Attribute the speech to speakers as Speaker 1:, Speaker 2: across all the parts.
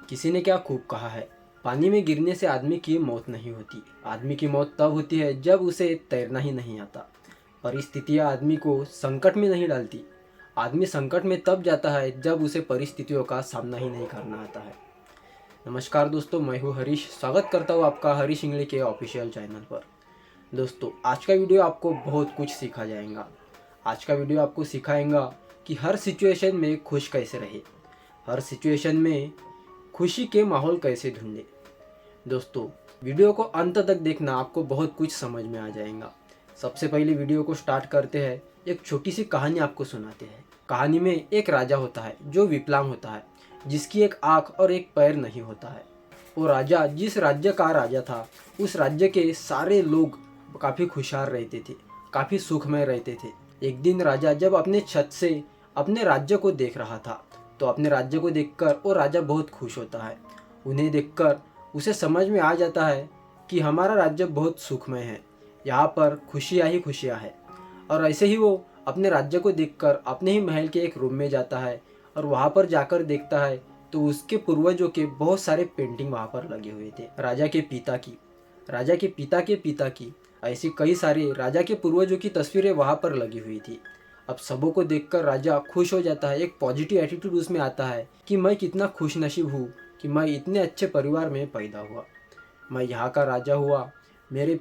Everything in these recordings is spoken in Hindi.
Speaker 1: किसी ने क्या खूब कहा है, पानी में गिरने से आदमी की मौत नहीं होती। आदमी की मौत तब होती है जब उसे तैरना ही नहीं आता। परिस्थितियाँ आदमी को संकट में नहीं डालती। आदमी संकट में तब जाता है जब उसे परिस्थितियों का सामना ही नहीं करना आता है। नमस्कार दोस्तों, मैं हूँ हरीश। स्वागत करता हूँ आपका हरीश इंग्लिश के ऑफिशियल चैनल पर। दोस्तों, आज का वीडियो आपको बहुत कुछ सिखा जाएगा। आज का वीडियो आपको सिखाएगा कि हर सिचुएशन में खुश कैसे रहे, हर सिचुएशन में खुशी के माहौल कैसे ढूंढे। दोस्तों, वीडियो को अंत तक देखना, आपको बहुत कुछ समझ में आ जाएगा। सबसे पहले वीडियो को स्टार्ट करते हैं, एक छोटी सी कहानी आपको सुनाते हैं। कहानी में एक राजा होता है जो विकलांग होता है, जिसकी एक आँख और एक पैर नहीं होता है। वो राजा जिस राज्य का राजा था, उस राज्य के सारे लोग काफ़ी खुशहाल रहते थे, काफ़ी सुखमय रहते थे। एक दिन राजा जब अपने छत से अपने राज्य को देख रहा था, तो अपने राज्य को देखकर वो राजा बहुत खुश होता है। उन्हें देखकर उसे समझ में आ जाता है कि हमारा राज्य बहुत सुखमय है, यहाँ पर खुशियाँ ही खुशियाँ है। और ऐसे ही वो अपने राज्य को देखकर अपने ही महल के एक रूम में जाता है और वहाँ पर जाकर देखता है तो उसके पूर्वजों के बहुत सारे पेंटिंग वहाँ पर लगे हुए थे। राजा के पिता के पिता की ऐसी कई सारी राजा के पूर्वजों की तस्वीरें वहाँ पर लगी हुई थी। अब सबों को देखकर राजा खुश हो जाता है। एक पॉजिटिव एटीट्यूड उसमें आता है कि मैं कितना खुश नसीब हूँ कि मैं इतने अच्छे परिवार में पैदा हुआ, मैं यहाँ का राजा हुआ। मेरे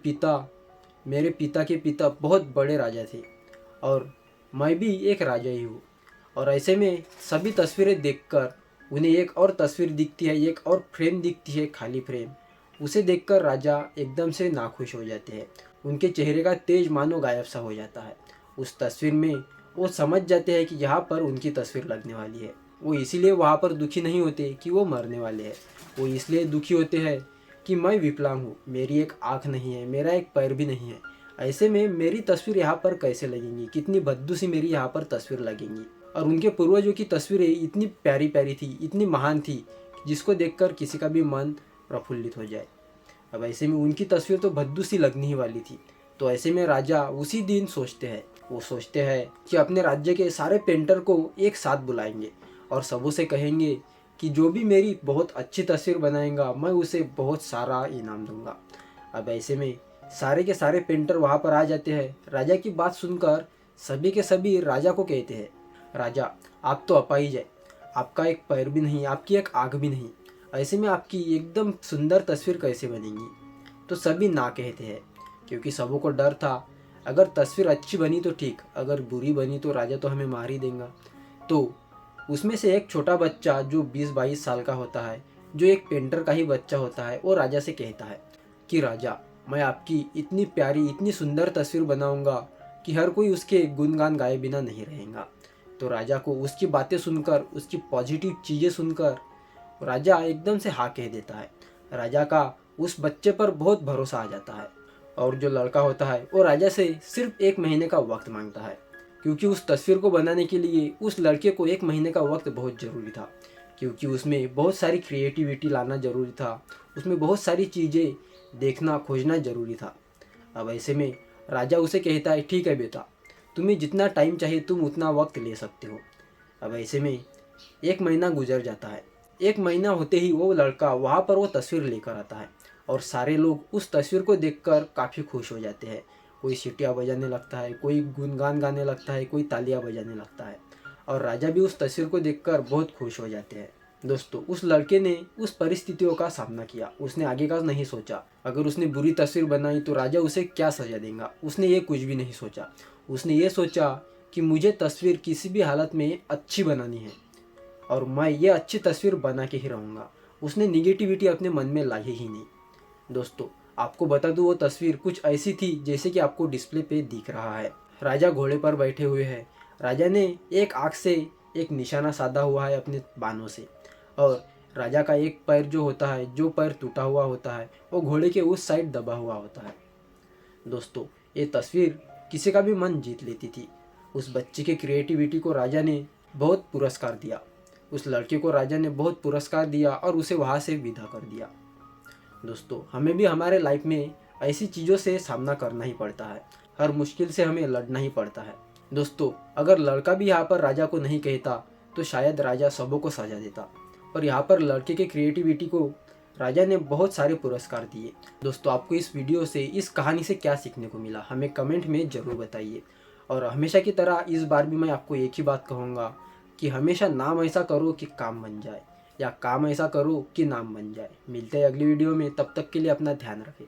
Speaker 1: पिता के पिता बहुत बड़े राजा थे और मैं भी एक राजा ही हूँ। और ऐसे में सभी तस्वीरें देखकर उन्हें एक और तस्वीर दिखती है, एक और फ्रेम दिखती है, खाली फ्रेम। उसे देखकर राजा एकदम से नाखुश हो जाते हैं। उनके चेहरे का तेज मानो गायब सा हो जाता है। उस तस्वीर में वो समझ जाते हैं कि यहाँ पर उनकी तस्वीर लगने वाली है। वो इसीलिए वहाँ पर दुखी नहीं होते कि वो मरने वाले हैं, वो इसलिए दुखी होते हैं कि मैं विकलांग हूँ, मेरी एक आँख नहीं है, मेरा एक पैर भी नहीं है। ऐसे में मेरी तस्वीर यहाँ पर कैसे लगेंगी, कितनी भद्दू सी मेरी यहाँ पर तस्वीर लगेंगी। और उनके पूर्वजों की तस्वीरें इतनी प्यारी प्यारी थी, इतनी महान थी, जिसको देखकर किसी का भी मन प्रफुल्लित हो जाए। अब ऐसे में उनकी तस्वीर तो भद्दू सी लगने ही वाली थी। तो ऐसे में राजा उसी दिन सोचते हैं कि अपने राज्य के सारे पेंटर को एक साथ बुलाएंगे और सबों से कहेंगे कि जो भी मेरी बहुत अच्छी तस्वीर बनाएगा मैं उसे बहुत सारा इनाम दूंगा। अब ऐसे में सारे के सारे पेंटर वहाँ पर आ जाते हैं। राजा की बात सुनकर सभी के सभी राजा को कहते हैं, राजा आप तो अपाहिज है, आपका एक पैर भी नहीं, आपकी एक आँख भी नहीं, ऐसे में आपकी एकदम सुंदर तस्वीर कैसे बनेगी। तो सभी ना कहते हैं, क्योंकि सबों को डर था, अगर तस्वीर अच्छी बनी तो ठीक, अगर बुरी बनी तो राजा तो हमें मार ही देगा। तो उसमें से एक छोटा बच्चा जो 20-22 साल का होता है, जो एक पेंटर का ही बच्चा होता है, वो राजा से कहता है कि राजा, मैं आपकी इतनी प्यारी इतनी सुंदर तस्वीर बनाऊंगा कि हर कोई उसके गुणगान गाए बिना नहीं रहेगा। तो राजा को उसकी बातें सुनकर, उसकी पॉजिटिव चीज़ें सुनकर राजा एकदम से हाँ कह देता है। राजा का उस बच्चे पर बहुत भरोसा आ जाता है। और जो लड़का होता है वो राजा से सिर्फ 1 महीने का वक्त मांगता है, क्योंकि उस तस्वीर को बनाने के लिए उस लड़के को 1 महीने का वक्त बहुत ज़रूरी था, क्योंकि उसमें बहुत सारी क्रिएटिविटी लाना ज़रूरी था, उसमें बहुत सारी चीज़ें देखना खोजना ज़रूरी था। अब ऐसे में राजा उसे कहता है, ठीक है बेटा, तुम्हें जितना टाइम चाहिए तुम उतना वक्त ले सकते हो। अब ऐसे में 1 महीना गुजर जाता है। 1 महीना होते ही वो लड़का वहाँ पर वो तस्वीर लेकर आता है और सारे लोग उस तस्वीर को देखकर काफ़ी खुश हो जाते हैं। कोई सीटियाँ बजाने लगता है, कोई गुनगान गाने लगता है, कोई तालियां बजाने लगता है। और राजा भी उस तस्वीर को देखकर बहुत खुश हो जाते हैं। दोस्तों, उस लड़के ने उस परिस्थितियों का सामना किया, उसने आगे का नहीं सोचा। अगर उसने बुरी तस्वीर बनाई तो राजा उसे क्या सजा देगा, उसने ये कुछ भी नहीं सोचा। उसने ये सोचा कि मुझे तस्वीर किसी भी हालत में अच्छी बनानी है और मैं ये अच्छी तस्वीर बना के ही रहूँगा। उसने निगेटिविटी अपने मन में लाई ही नहीं। दोस्तों, आपको बता दूं, वो तस्वीर कुछ ऐसी थी जैसे कि आपको डिस्प्ले पे दिख रहा है। राजा घोड़े पर बैठे हुए हैं। राजा ने एक आँख से एक निशाना साधा हुआ है अपने बाणों से, और राजा का एक पैर जो होता है, जो पैर टूटा हुआ होता है, वो घोड़े के उस साइड दबा हुआ होता है। दोस्तों, ये तस्वीर किसी का भी मन जीत लेती थी। उस बच्चे की क्रिएटिविटी को राजा ने बहुत पुरस्कार दिया, उस लड़के को राजा ने बहुत पुरस्कार दिया और उसे वहाँ से विदा कर दिया। दोस्तों, हमें भी हमारे लाइफ में ऐसी चीज़ों से सामना करना ही पड़ता है, हर मुश्किल से हमें लड़ना ही पड़ता है। दोस्तों, अगर लड़का भी यहाँ पर राजा को नहीं कहता तो शायद राजा सबों को सजा देता। और यहाँ पर लड़के के क्रिएटिविटी को राजा ने बहुत सारे पुरस्कार दिए। दोस्तों, आपको इस वीडियो से, इस कहानी से क्या सीखने को मिला हमें कमेंट में ज़रूर बताइए। और हमेशा की तरह इस बार भी मैं आपको एक ही बात कहूँगा कि हमेशा नाम ऐसा करो कि काम बन जाए, या काम ऐसा करो कि नाम बन जाए। मिलते हैं अगली वीडियो में, तब तक के लिए अपना ध्यान रखें।